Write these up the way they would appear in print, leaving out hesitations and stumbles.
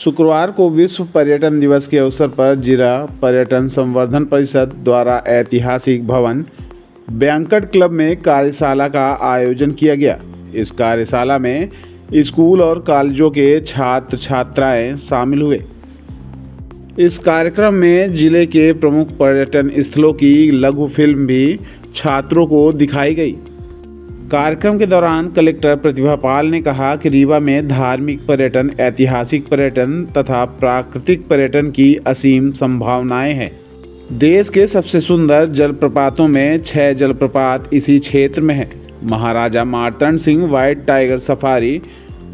शुक्रवार को विश्व पर्यटन दिवस के अवसर पर जिला पर्यटन संवर्धन परिषद द्वारा ऐतिहासिक भवन बैंक्वेट क्लब में कार्यशाला का आयोजन किया गया। इस कार्यशाला में स्कूल और कॉलेजों के छात्र छात्राएं शामिल हुए। इस कार्यक्रम में जिले के प्रमुख पर्यटन स्थलों की लघु फिल्म भी छात्रों को दिखाई गई। कार्यक्रम के दौरान कलेक्टर प्रतिभा पाल ने कहा कि रीवा में धार्मिक पर्यटन, ऐतिहासिक पर्यटन तथा प्राकृतिक पर्यटन की असीम संभावनाएं हैं। देश के सबसे सुंदर जलप्रपातों में 6 जलप्रपात इसी क्षेत्र में हैं। Maharaja Martand Singh white tiger safari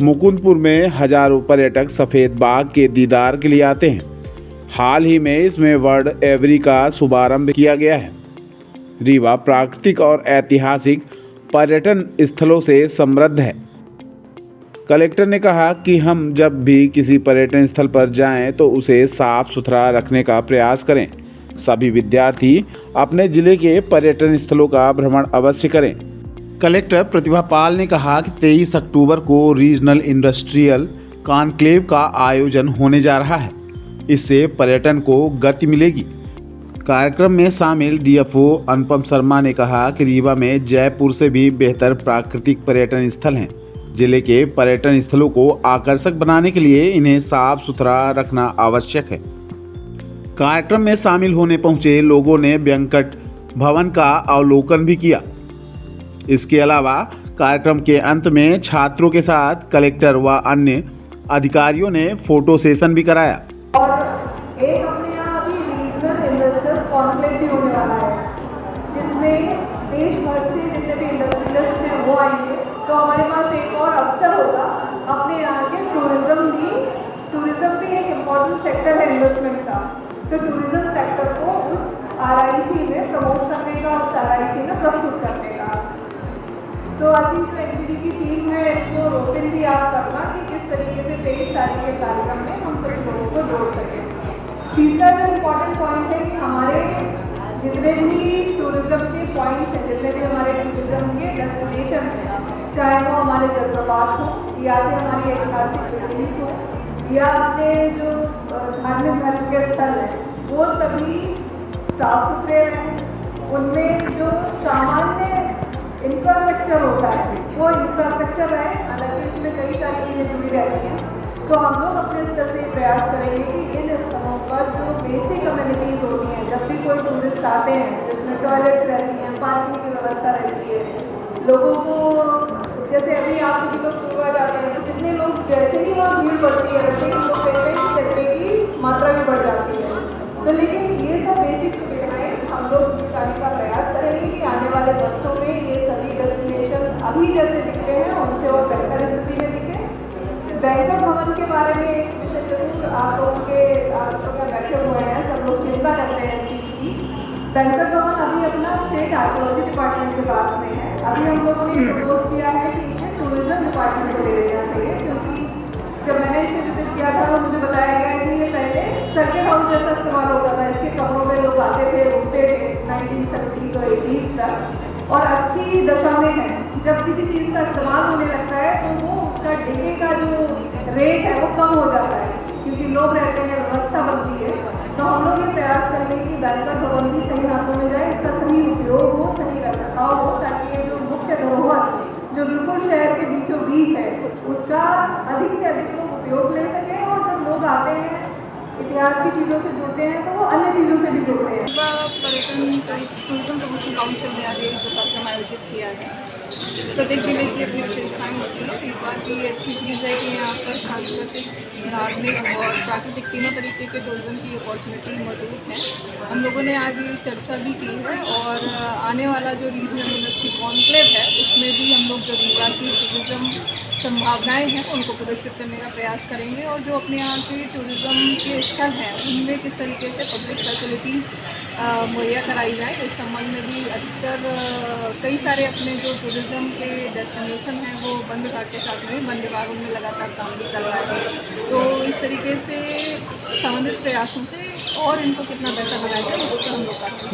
Mukundpur में हजारों पर्यटक सफ़ेद बाघ के दीदार के लिए आते हैं। हाल ही में इसमें वर्ल्ड एवरी का शुभारंभ किया गया है। रीवा प्राकृतिक और ऐतिहासिक पर्यटन स्थलों से समृद्ध है। कलेक्टर ने कहा कि हम जब भी किसी पर्यटन स्थल पर जाएं तो उसे साफ सुथरा रखने का प्रयास करें। सभी विद्यार्थी अपने जिले के पर्यटन स्थलों का भ्रमण अवश्य करें। कलेक्टर प्रतिभा पाल ने कहा कि 23 अक्टूबर को रीजनल इंडस्ट्रियल कॉन्क्लेव का आयोजन होने जा रहा है। इससे पर्यटन को गति मिलेगी। कार्यक्रम में शामिल डीएफओ अनुपम शर्मा ने कहा कि रीवा में जयपुर से भी बेहतर प्राकृतिक पर्यटन स्थल हैं। जिले के पर्यटन स्थलों को आकर्षक बनाने के लिए इन्हें साफ सुथरा रखना आवश्यक है। कार्यक्रम में शामिल होने पहुंचे लोगों ने बैंक्वेट भवन का अवलोकन भी किया। इसके अलावा कार्यक्रम के अंत में छात्रों के साथ कलेक्टर व अन्य अधिकारियों ने फोटो सेशन भी कराया। और एक अपने यहाँ अभी रीजनल इन्वेस्टर्स कॉन्क्लेव भी होने वाला है, जिसमें देश भर से जितने भी इंडस्ट्रियलिस्ट हैं वो आएंगे। तो हमारे पास एक और अवसर होगा अपने यहाँ के टूरिज्म भी एक इम्पॉर्टेंट सेक्टर है इन्वेस्टमेंट का। तो टूरिज्म सेक्टर को उस आरआईसी में प्रमोट करने का, उस आरआईसी में प्रस्तुत करने का। तो आई थिंक जो एनजीडी की टीम है इसको रोटेन भी आप करना कि किस तरीके से 23 तारीख के कार्यक्रम में हम सभी लोगों को जोड़ सकें। तीसरा जो इम्पोर्टेंट पॉइंट है कि हमारे जितने भी टूरिज्म के पॉइंट्स हैं, जितने भी हमारे टूरिज्म के डेस्टिनेशन हैं, चाहे वो हमारे जलप्रपात हो या फिर हमारी ऐतिहासिक बिल्डिंग्स हो या अपने जो धार्मिक धर्म के स्थल हैं, वो सभी साफ सुथरे रहें। उनमें जो सामान्य इंफ्रास्ट्रक्चर होता है वो इंफ्रास्ट्रक्चर रहे। हालांकि इसमें कई सारी चीज़ें जुड़ी रहती हैं। तो हम लोग अपने स्तर से प्रयास करेंगे कि इन स्थलों पर जो बेसिक अम्यूनिटीज़ होती हैं, जब भी कोई टूरिस्ट आते हैं, जिसमें टॉयलेट्स रहती हैं, पार्किंग की व्यवस्था रहती है, लोगों को जैसे अभी आप सभी लोग पूर्वा जाते हैं तो जितने लोग जैसे ही वहाँ भीड़ बढ़ती है वैसे ही लोग कहते हैं कि कचरे की मात्रा भी बढ़ जाती है। तो लेकिन ये सब बेसिक सुविधाएँ हम लोग जुटाने का प्रयास करेंगे कि आने वाले वर्षों में ये सभी डेस्टिनेशन अभी जैसे दिखते हैं उनसे और बेहतर स्थिति में दिखे। बैंक्वेट भवन के बारे में एक विषय जरूर आप लोगों में बैठे हुए हैं, सब लोग चिंता करते हैं इस चीज़ की। बैंक्वेट भवन अभी अपना स्टेट आर्कियोलॉजी डिपार्टमेंट के पास में है। अभी हम लोगों ने प्रपोज किया है कि इसे टूरिज्म डिपार्टमेंट को दे देना चाहिए, क्योंकि जब मैंने इसे विजिट किया था तो मुझे बताया गया कि ये पहले सर्किट हाउस जैसा इस्तेमाल होता था। इसके कमरों में लोग आते थे, रुकते थे 1970s और 80s तक, और अच्छी दशा में है। जब किसी चीज़ का इस्तेमाल होने लगता है तो वो उसका डिले का जो रेट है वो कम हो जाता है, क्योंकि लोग रहते हैं, व्यवस्था बनती है। तो हम लोग ये प्रयास करेंगे कि बैंक्वेट भवन भी सही हाथों में जाए, इसका सही उपयोग हो, सही रखरखाव हो, ताकि ये जो मुख्य धरोहर जो बिल्कुल शहर के बीचों बीच है उसका अधिक से अधिक लोग उपयोग ले सकें। और जब लोग आते हैं, इतिहास की चीज़ों से जुड़ते हैं, तो वो अन्य चीज़ों से भी जुड़ते हैं। पर्यटन टूरिज्म प्रमोशन काउंसिल ने आगे जो कार्यक्रम आयोजित किया है, प्रत्येक जिले की अपनी विशेषताएँ होती हैं। रीवा की अच्छी चीज़ है कि यहाँ पर सांस्कृतिक, धार्मिक और प्राकृतिक तीनों तरीके के टूरिज्म की अपॉर्चुनिटी मौजूद है। हम लोगों ने आज ये चर्चा भी की है और आने वाला जो रीजनल इंडस्ट्री कॉन्क्लेव है उसमें भी हम लोग जो रीवा की टूरिज्म संभावनाएं हैं उनको प्रदर्शित करने का प्रयास करेंगे। और जो अपने यहाँ के टूरिज्म के स्थल हैं उनमें किस तरीके से पब्लिक फैसिलिटी मुहैया कराई जाए, इस संबंध में भी अधिकतर कई सारे अपने जो टूरिज्म के डेस्टिनेशन हैं वो वन विभाग के साथ में वन विभाग उनमें लगातार काम भी कर रहा है। तो इस तरीके से संबंधित प्रयासों से और इनको कितना बेहतर बनाया जाए इसका हम लोग